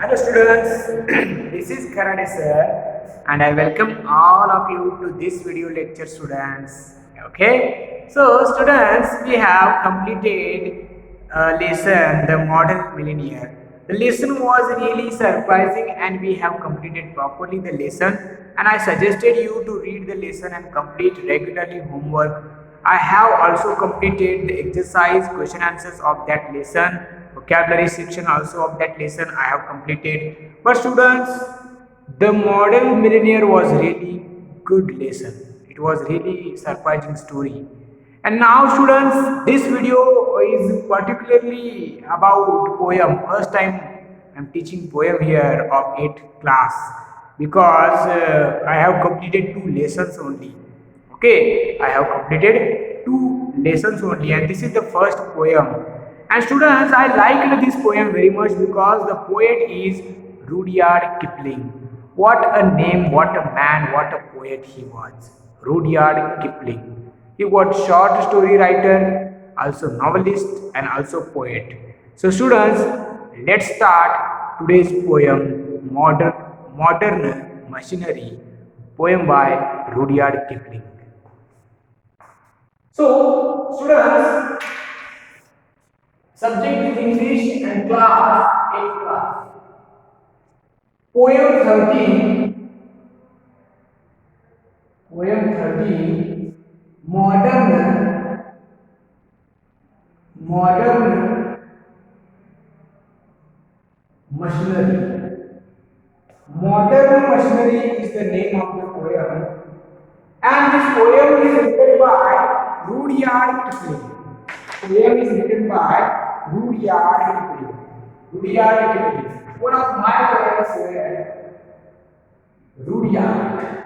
Hello students, this is Karade sir and I welcome all of you to this video lecture students. Okay, so students, we have completed a lesson, the modern millionaire. The lesson was really surprising and we have completed properly the lesson, and I suggested you to read the lesson and complete regularly homework. I have also completed the exercise question answers of that lesson, vocabulary section also of that lesson I have completed. But students, the model millionaire was really good lesson. It was really surprising story. And now students, this video is particularly about poem. First time I'm teaching poem here of 8th class because I have completed 2 lessons only. Okay, I have completed 2 lessons only, and this is the first poem. And students, I liked this poem very much because the poet is Rudyard Kipling. What a name, what a man, what a poet he was. Rudyard Kipling. He was short story writer, also novelist, and also poet. So students, let's start today's poem, Modern Machinery, poem by Rudyard Kipling. So, students, subject is English and class 8th class. Poem 13, modern machinery. Modern machinery is the name of the poem, and this poem is written by Rudyard Kipling. Poem is written by Rudyard Kipling. Rudyard Kipling. One of my poets were Rudyard.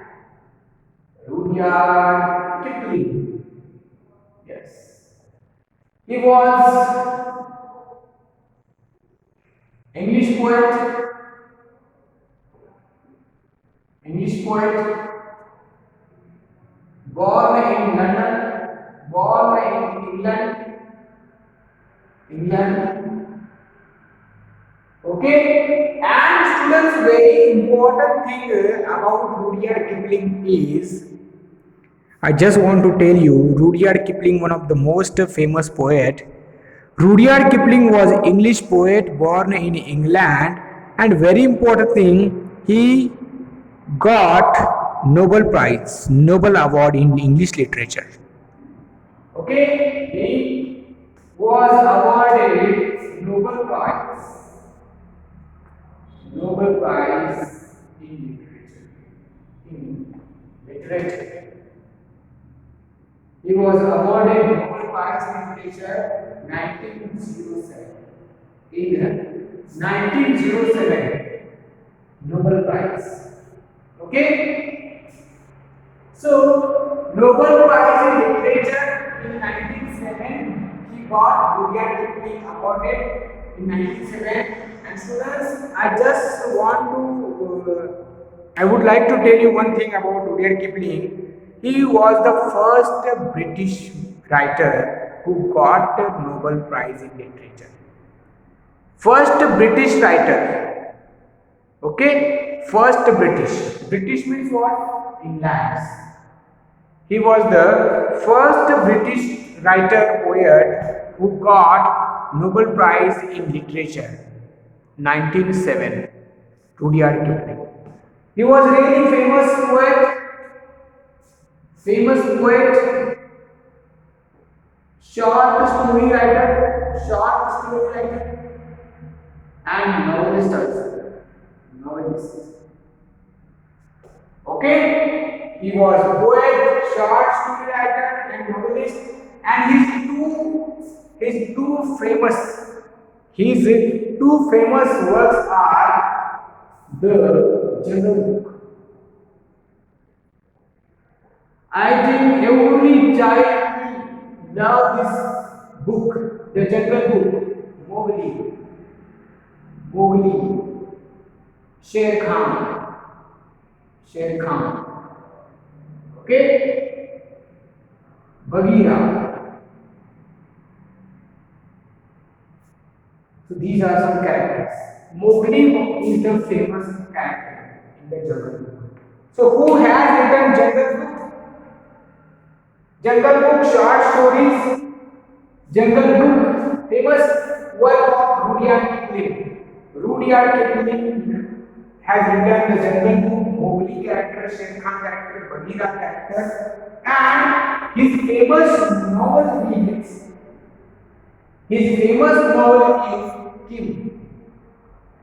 Rudyard Kipling. Yes. He was English poet. English poet. Born in London. Born in England. Okay, and students, very important thing about Rudyard Kipling is, I just want to tell you, Rudyard Kipling, one of the most famous poet. Rudyard Kipling was English poet born in England, and very important thing, he got Nobel Prize, Nobel Award in English literature. Okay, he was awarded Nobel Prize. Nobel Prize in literature. In literature. He was awarded Nobel Prize in literature 1907. In 1907, Nobel Prize. Okay? So, Nobel Prize in literature in 1907, he got Rudyard Kipling awarded in 1907. And students, I would like to tell you one thing about Rudyard Kipling. He was the first British writer who got the Nobel Prize in literature. First British writer. Okay? First British. British means what? England. He was the first British writer poet who got Nobel Prize in literature. 1907. Rudyard Kipling. He was really famous poet, short story writer, and novelist also. Novelist. Okay, he was poet, short story writer, and novelist, and his two famous works are the Jungle Book. I think every child will love this book, the Jungle Book. Mowgli, Sher Khan. Okay, Bagheera. So these are some characters. Mowgli is the famous character in the Jungle Book. So who has written Jungle Book? Jungle Book short stories. Jungle Book famous work of Rudyard Kipling. Rudyard Kipling has written the Jungle Book, Mowgli character, Sher Khan character, Bagheera character, and his famous novel is Kim.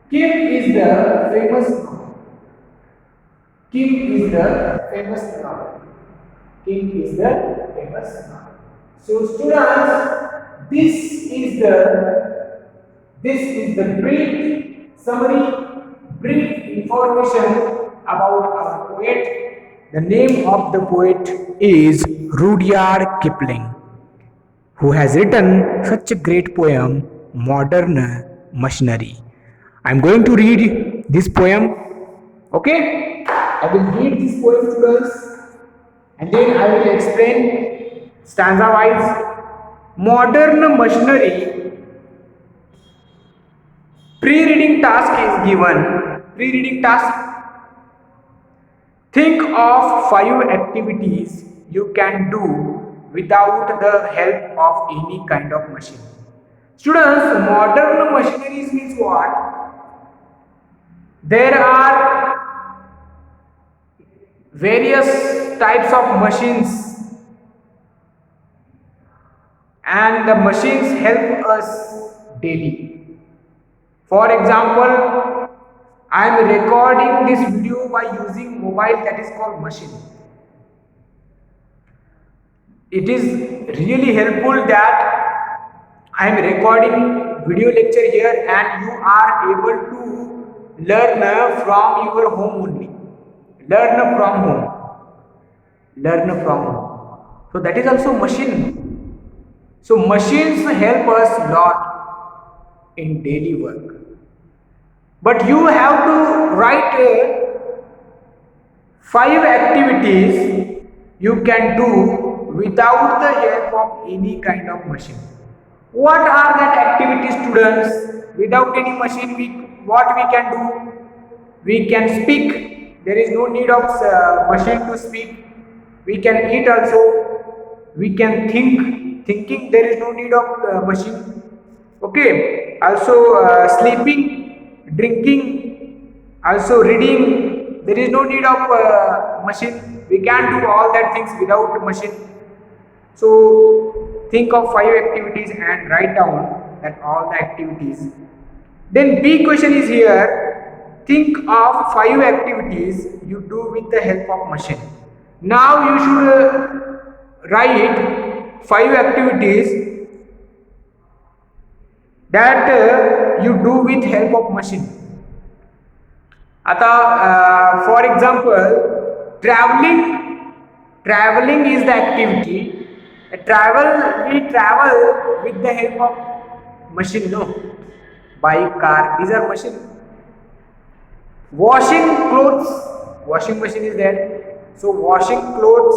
Kim is the famous novel. Kim is the famous novel. Kim is the famous novel. So students, this is the brief summary, brief information about our poet. The name of the poet is Rudyard Kipling, who has written such a great poem, Modern Machinery. I am going to read this poem. Okay? I will read this poem, students, and then I will explain stanza wise. Modern machinery. Pre-reading task is given. Pre-reading task. Think of 5 activities you can do without the help of any kind of machine. Students, modern machineries means what? There are various types of machines, and the machines help us daily. For example, I am recording this video by using mobile, that is called machine. It is really helpful that I am recording video lecture here and you are able to learn from your home only. Learn from home. Learn from home. So that is also machine. So machines help us lot in daily work. But you have to write 5 activities you can do without the help of any kind of machine. What are that activities, students? Without any machine, what we can do? We can speak. There is no need of machine to speak. We can eat also. We can think. Thinking, there is no need of machine. Okay. Also sleeping, drinking, also reading. There is no need of machine. We can do all that things without machine. So think of 5 activities and write down that all the activities. Then B question is here. Think of 5 activities you do with the help of machine. Now you should write 5 activities that you do with help of machine. आता for example, traveling is the activity. We travel with the help of machine, no? Bike, car, these are machine. Washing clothes, washing machine is there. So washing clothes,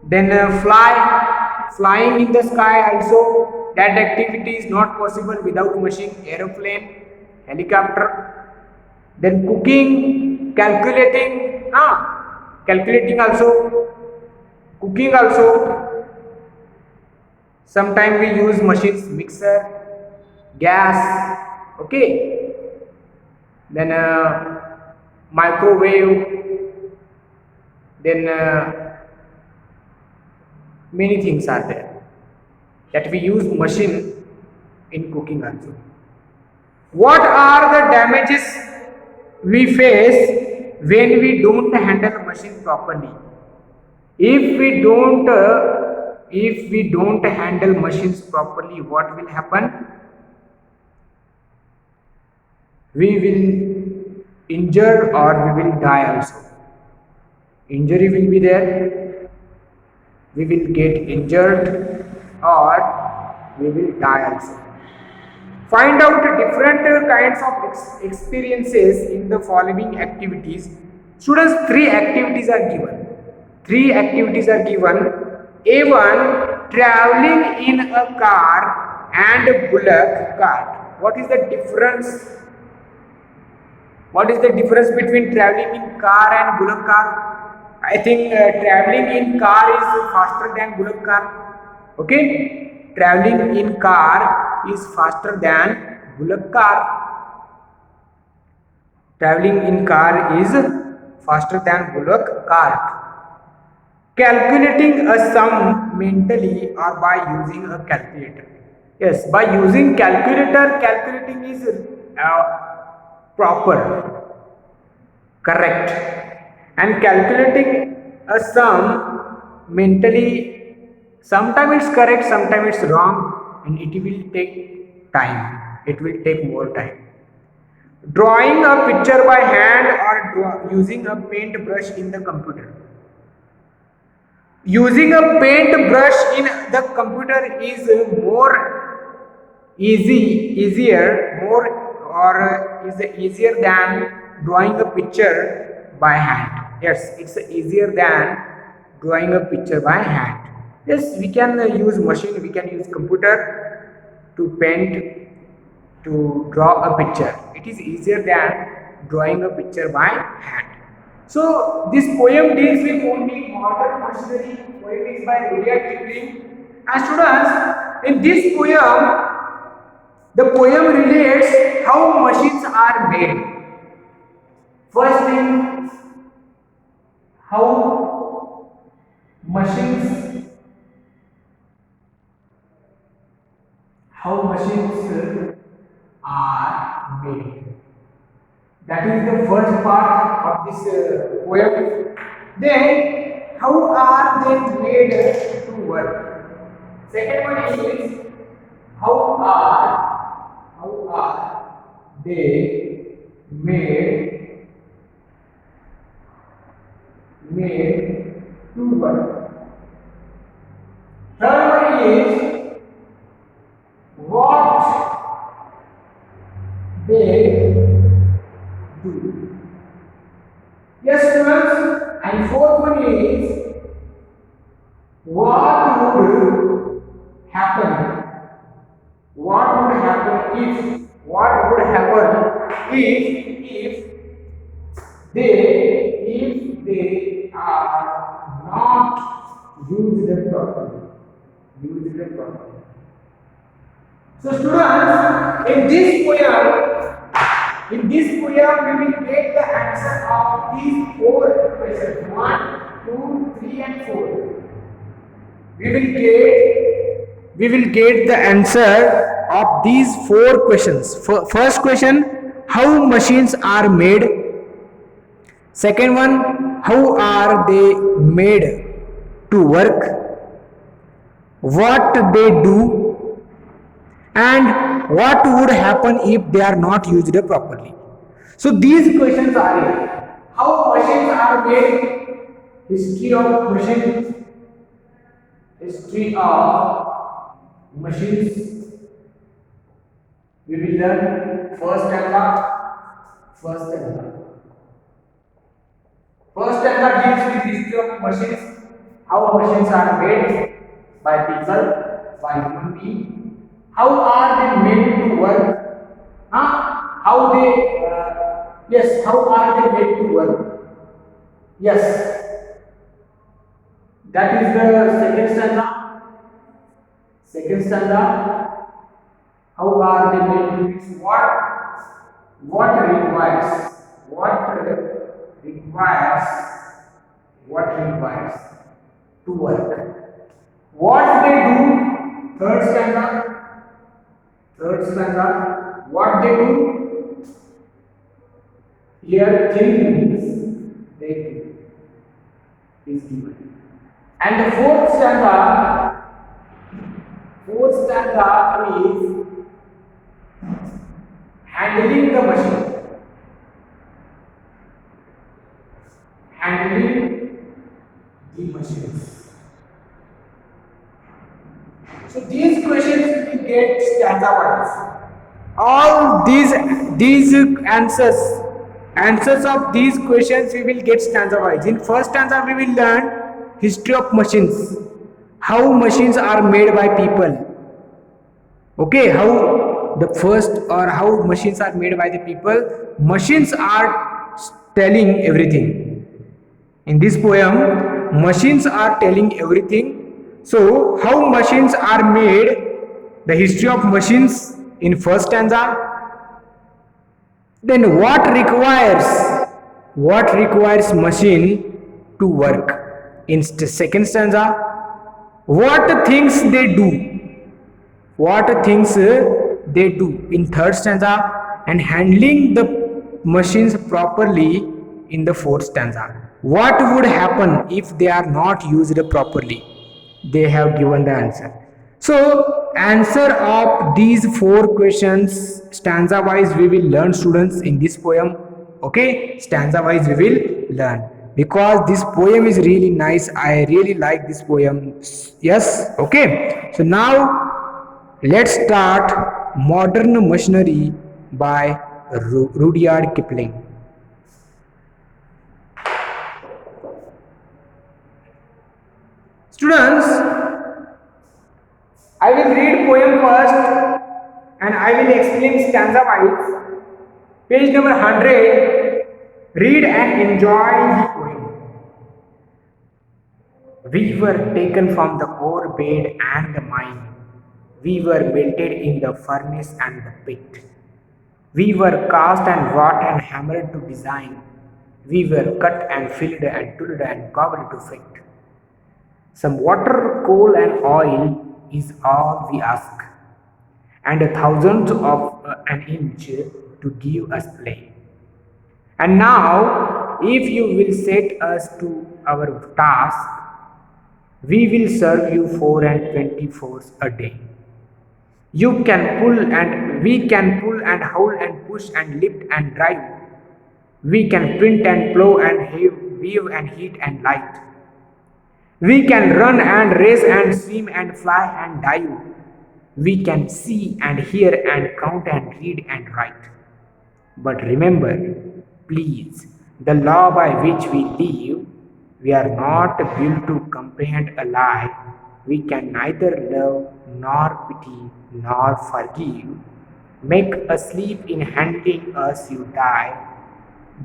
then flying in the sky also. That activity is not possible without machine. Aeroplane, helicopter. Then cooking, calculating, calculating also, cooking also. Sometimes we use machines, mixer, gas, okay. Then microwave. Then many things are there that we use machine in cooking also. What are the damages we face when we don't handle machine properly? If we don't handle machines properly, what will happen? We will injure or we will die also. Injury will be there. We will get injured or we will die also. Find out different kinds of experiences in the following activities. Students, 3 activities are given. 3 activities are given. A1, traveling in a car and bullock cart. What is the difference What is the difference between traveling in car and bullock car? I think traveling in car is faster than bullock car. Okay, traveling in car is faster than bullock car. Traveling in car is faster than bullock cart. Calculating a sum mentally or by using a calculator. Yes, by using calculator, calculating is proper, correct. And calculating a sum mentally, sometimes it's correct, sometimes it's wrong, and it will take time. It will take more time. Drawing a picture by hand or using a paint brush in the computer. Using a paint brush in the computer is easier than drawing a picture by hand. Yes, it's easier than drawing a picture by hand. Yes, we can use machine, we can use computer to paint, to draw a picture. It is easier than drawing a picture by hand. So this poem deals with only modern machinery. Poem is by Rudyard Kipling. And students, in this poem, the poem relates how machines are made. First thing, how machines are made. That is the first part of this poem. Then, how are they made to work? Second one is how are they made to work? Third one is what they do. Yes, students. And fourth one is what would happen? What would happen if? What would happen if they are not used properly? So, students, in this poem, we will get the answer of these four questions: 1, 2, 3, and 4. We will get the answer of these four questions. First question: how machines are made? Second one: how are they made to work? What they do? And what would happen if they are not used properly? So these questions are here. How machines are made? History of machines. We will learn first stanza. First stanza deals with history of machines. How machines are made by people, by human beings. How are they made to work? How are they made to work? Yes. That is the second stanza. How are they made to work? What requires to work? What they do? Third stanza, what they do? Here, things they do is given. And the fourth stanza is handling the machine. Handling the machines. So these questions will get stanza wise. All these answers of these questions we will get stanza wise. In first stanza we will learn history of machines. How machines are made by people. Okay, how the first or how machines are made by the people. Machines are telling everything. In this poem, machines are telling everything. So, how machines are made, the history of machines in first stanza. Then what requires machine to work in second stanza? What things they do? What things they do in third stanza, and handling the machines properly in the fourth stanza. What would happen if they are not used properly? They have given the answer. So answer of these four questions stanza wise we will learn, students, in this poem. Okay, stanza wise we will learn, because this poem is really nice. I really like this poem. Yes. Okay, so now let's start Modern Machinery by Rudyard Kipling. Students, I will read poem first and I will explain stanza wise. Page number 100. Read and enjoy the poem. We were taken from the ore bed and the mine. We were melted in the furnace and the pit. We were cast and wrought and hammered to design. We were cut and filled and tooled and covered to fit. Some water, coal and oil is all we ask, and a thousandth of an inch to give us play. And now, if you will set us to our task, we will serve you 4 and 24 a day. You can pull and we can pull and haul and push and lift and drive. We can print and plow and weave and heat and light. We can run and race and swim and fly and dive. We can see and hear and count and read and write. But remember, please, the law by which we live, we are not built to comprehend a lie. We can neither love nor pity nor forgive. Make a sleep in handling us you die.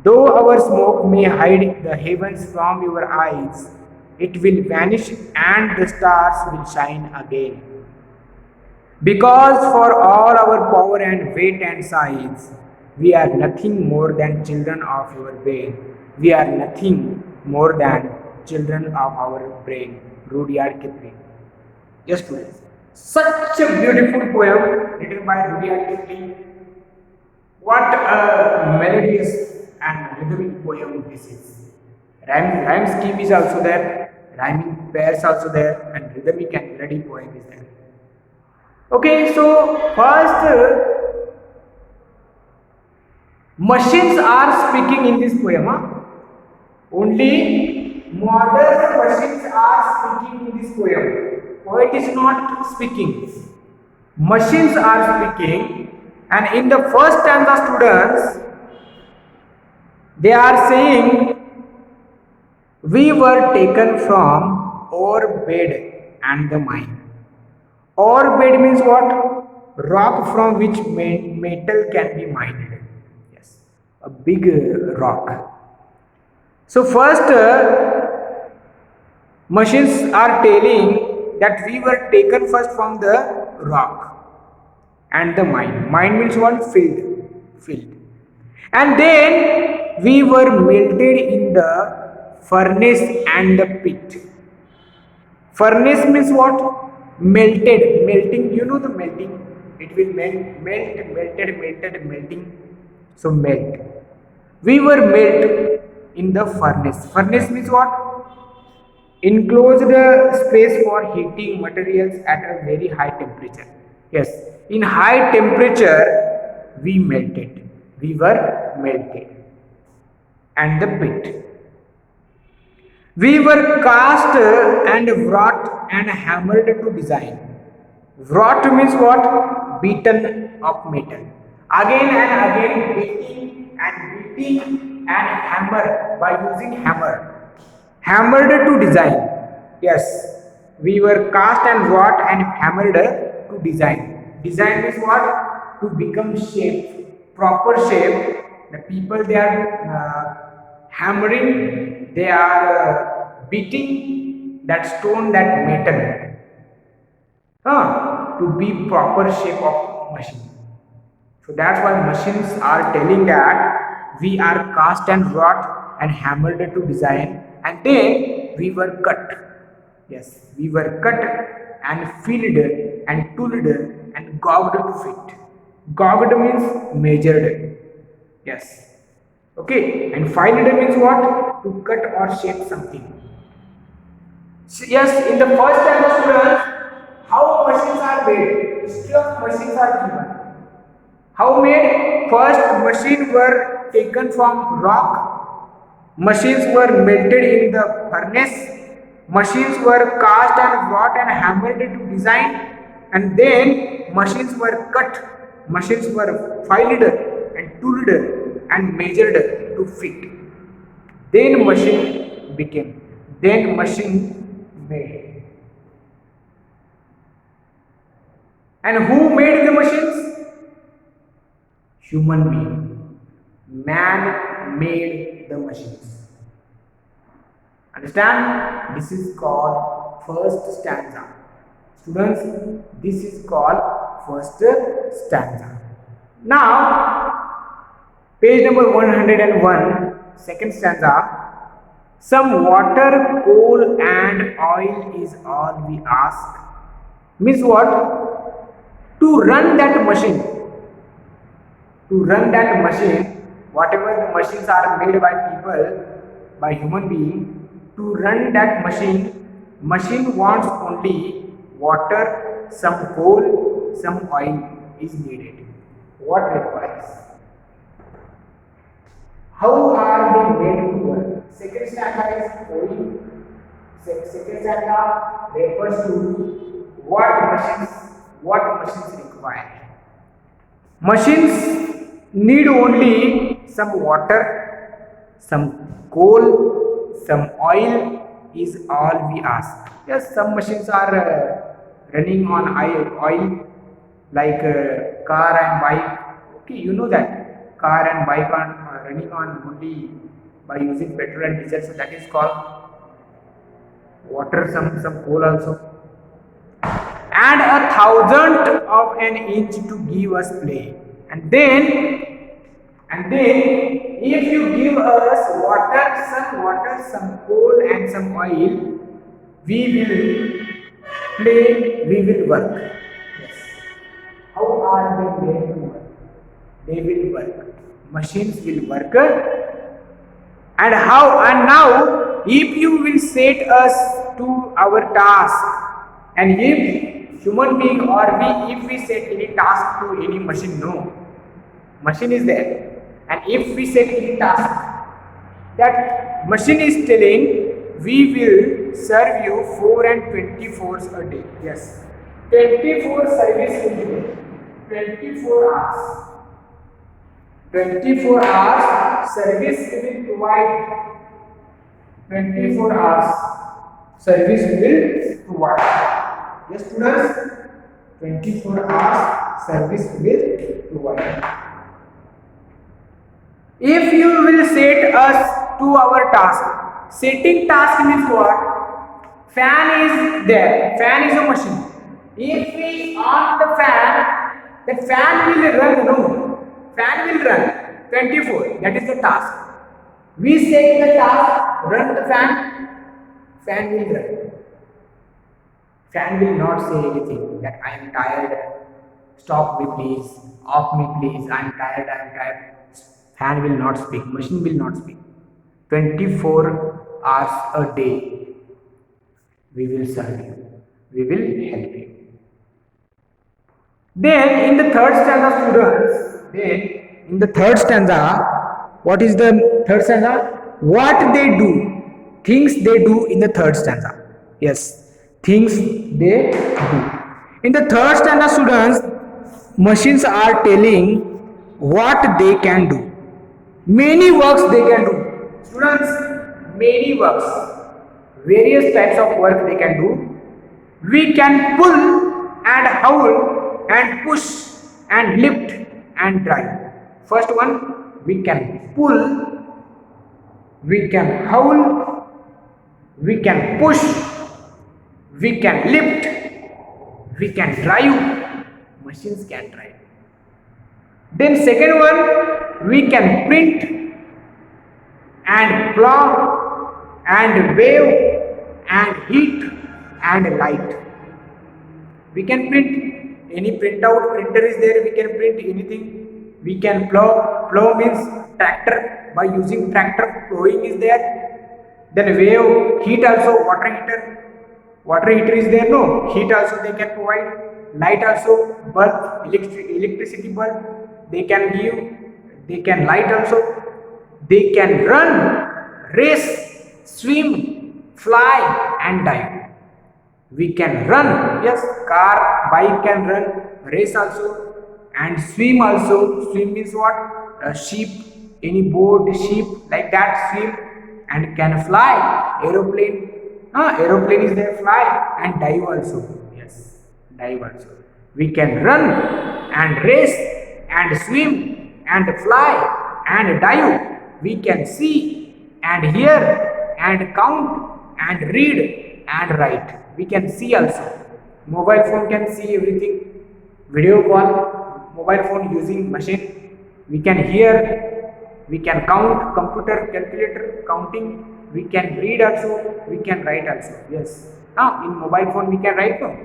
Though our smoke may hide the heavens from your eyes, it will vanish and the stars will shine again. Because for all our power and weight and size, we are nothing more than children of your brain. We are nothing more than children of our brain. Rudyard Kipling. Yes, students. Such a beautiful poem written by Rudyard Kipling. What a melodious and rhythmic poem this is. Rhyme scheme is also there, rhyming pairs also there, and rhythmic and melody poem is there. Okay, so first, machines are speaking in this poem. Only modern machines are speaking in this poem. Poet is not speaking. Machines are speaking, and in the first stanza, students, they are saying, we were taken from ore bed and the mine. Ore bed means what? Rock from which metal can be mined. Yes, a big rock. So first, machines are telling that we were taken first from the rock and the mine. Mine means what? Field. And then we were melted in the furnace and the pit. Furnace means what? Melting. You know the melting. It will melting. So melt. We were melted in the furnace. Furnace means what? Enclosed space for heating materials at a very high temperature. Yes, in high temperature we melted. We were melted. And the pit. We were cast and wrought and hammered to design. Wrought means what? Beaten of metal. Again and again beating and hammer by using hammer. Hammered to design. Yes, we were cast and wrought and hammered to design. Design means what? to become shape, proper shape. The people, they are hammering, they are beating that stone, that metal, to be proper shape of machine. So that's why machines are telling that we are cast and wrought and hammered to design, and then we were cut. Yes, we were cut and filled and tooled and gouged to fit. Gouged means measured. Yes. Okay. And filed means what? To cut or shape something. So yes, in the first time of students, how machines are made? History of machines are given. How made? First machines were taken from rock. Machines were melted in the furnace. Machines were cast and wrought and hammered to design. And then machines were cut. Machines were filed and tooled and measured to fit. Then machine became. Then machine made. And who made the machines? Human being. Man made the machines. Understand? This is called first stanza. Students, this is called first stanza. Now, page number 101, second stanza. Some water, coal and oil is all we ask. Means what? To run that machine. To run that machine, whatever the machines are made by people, by human being, to run that machine wants only water, some coal, some oil is needed. What requires? How are they made to work? Second stanza is oil. Second stanza refers to what machines require. Machines need only some water, some coal, some oil is all we ask. Yes, some machines are running on oil like car and bike. Okay, you know that car and bike are running on only by using petrol and diesel, so that is called water, some coal also. And 1/1000 of an inch to give us play. And then if you give us water, some coal and some oil, we will play, we will work. Yes. How are they made to work? They will work. Machines will work. And how? And now, if you will set us to our task, and if human being or we, if we set any task to any machine, no, machine is there. And if we set any task, that machine is telling, we will serve you 4 and 24s a day. Yes, 24 service will be there. 24 hours. 24 hours service will provide. 24 hours service will provide. Yes, students, 24 hours service will provide. If you will set us to our task, setting task means what? Fan is there, fan is a machine. If we on the fan will run, no, fan will run 24, that is the task. We set the task, run the fan will run. Fan will not say anything that I am tired, stop me please, off me please, I am tired. Fan will not speak, machine will not speak. 24 hours a day, we will serve you, we will help you. Then in the third stanza, what is the third stanza? What they do, things they do in the third stanza. Yes, things they do. In the third stanza, students, machines are telling what they can do. Many works they can do. Students, many works, various types of work they can do. We can pull and haul and push and lift and drive. First one, we can pull, we can howl, we can push, we can lift, we can drive. Machines can drive. Then second one, we can print and plow and wave and heat and light. We can print any printout printer is there, we can print anything. We can plow means tractor, by using tractor plowing is there. Then wave, heat also, water heater is there, no, heat also they can provide. Light also, bulb, electricity bulb they can give, they can light also. They can run, race, swim, fly and dive. We can run, yes, car, bike can run, race also and swim also. Swim means what? A sheep, any boat, sheep like that swim. And can fly, aeroplane, aeroplane is there, fly and dive also, yes, dive also. We can run and race and swim and fly and dive. We can see and hear and count and read and write. We can see also. Mobile phone can see everything. Video call, mobile phone using machine. We can hear, we can count, computer, calculator, counting. We can read also, we can write also. Yes. Now in mobile phone we can write no.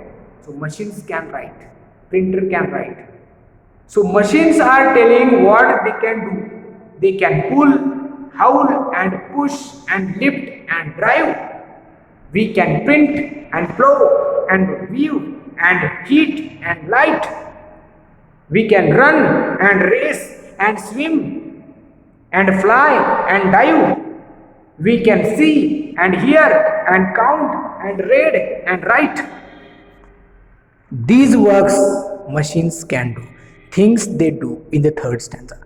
So machines can write, printer can write. So machines are telling what they can do. They can pull, howl and push and lift and drive. We can print and plow and weave and heat and light. We can run and race and swim and fly and dive. We can see and hear and count and read and write. These works machines can do. Things they do in the third stanza.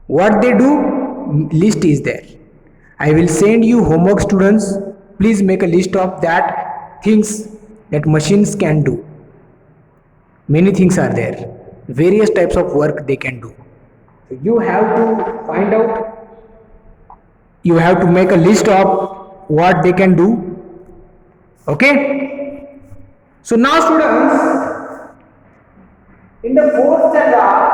What they do, list is there. I will send you homework, students. Please make a list of that things that machines can do. Many things are there. Various types of work they can do. So you have to find out. You have to make a list of what they can do. Okay? So now students, in the fourth stanza,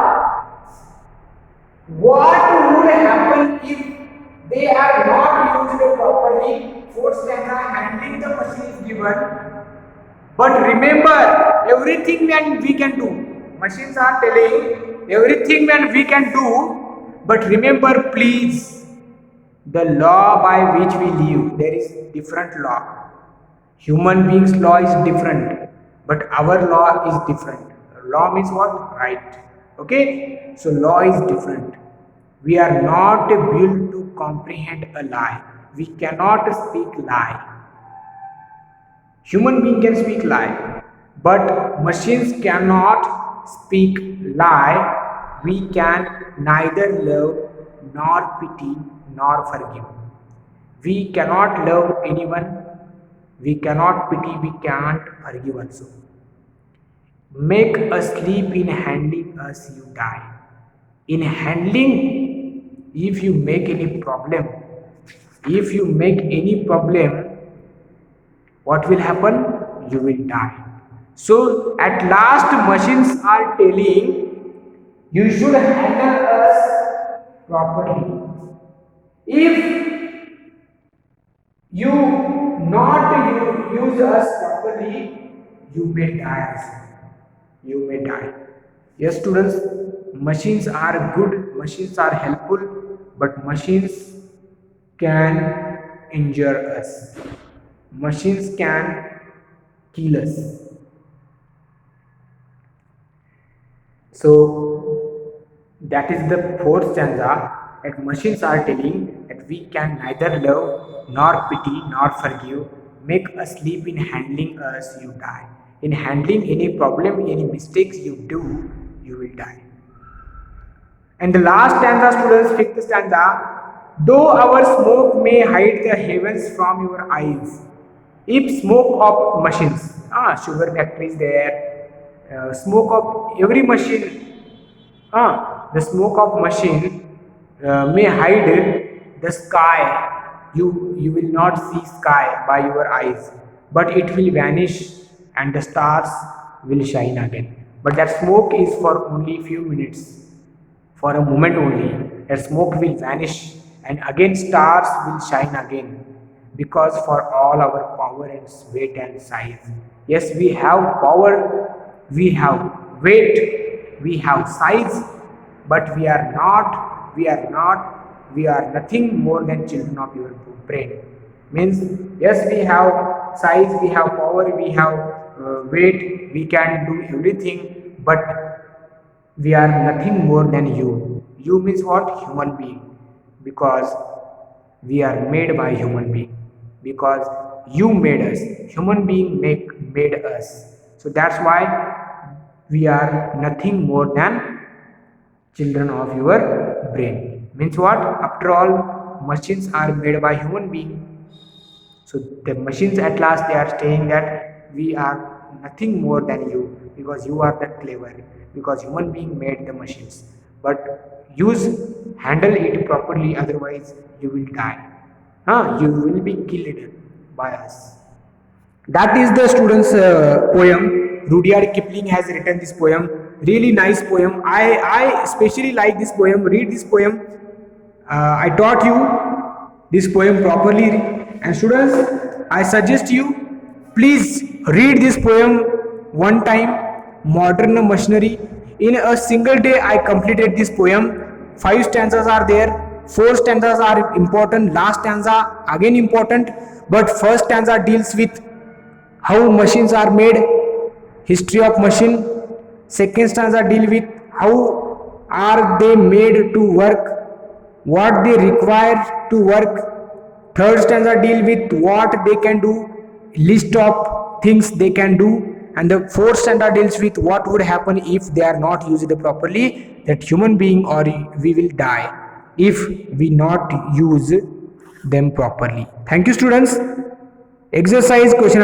what would happen if they are not used properly? Fourth stanza, handling the machine is given. But remember, everything that we can do. Machines are telling everything that we can do. But remember, please, the law by which we live, there is different law. Human beings' law is different, but our law is different. Law means what? Right. Okay? So law is different. We are not built to comprehend a lie. We cannot speak lie. Human being can speak lie, but machines cannot speak lie. We can neither love nor pity nor forgive. We cannot love anyone. We cannot pity. We can't forgive also. Make a sleep in handling us, you die. In handling, if you make any problem, what will happen? You will die. So at last machines are telling you should handle us properly. If you not use us properly, you may die also. You may die. Yes, students, machines are good, machines are helpful, but machines can injure us. Machines can kill us. So that is the fourth stanza, that machines are telling that we can neither love nor pity nor forgive. Make a sleep in handling us, you die. In handling any problem, any mistakes you do, you will die. And the last stanza, students, fifth stanza, though our smoke may hide the heavens from your eyes. If smoke of machines, sugar factories there, smoke of every machine The smoke of machine may hide the sky. You will not see sky by your eyes, but it will vanish and the stars will shine again. But that smoke is for only few minutes, for a moment only. That smoke will vanish and again stars will shine again, because for all our power and weight and size. Yes, we have power, we have weight, we have size, but we are nothing more than children of your brain. Means, yes, we have size, we have power, we have weight, we can do everything, but we are nothing more than you. You means what? Human being. Because we are made by human being. Because you made us. Human being made us. So that's why we are nothing more than children of your brain. Means what? After all, machines are made by human being. So the machines at last they are saying that we are nothing more than you, because you are that clever, because human being made the machines. But handle it properly, otherwise you will die. You will be killed by us. That is the students' poem. Rudyard Kipling has written this poem. Really nice poem. I especially like this poem. Read this poem. I taught you this poem properly. And students, I suggest you, please read this poem one time. Modern Machinery. In a single day, I completed this poem. 5 stanzas are there. 4 stanzas are important. Last stanza again important. But first stanza deals with how machines are made, history of machine. Second stanza deal with how are they made to work, what they require to work. Third stanza deal with what they can do, list of things they can do. And the fourth stanza deals with what would happen if they are not used properly, that human being or we will die if we not use them properly. Thank you students. Exercise question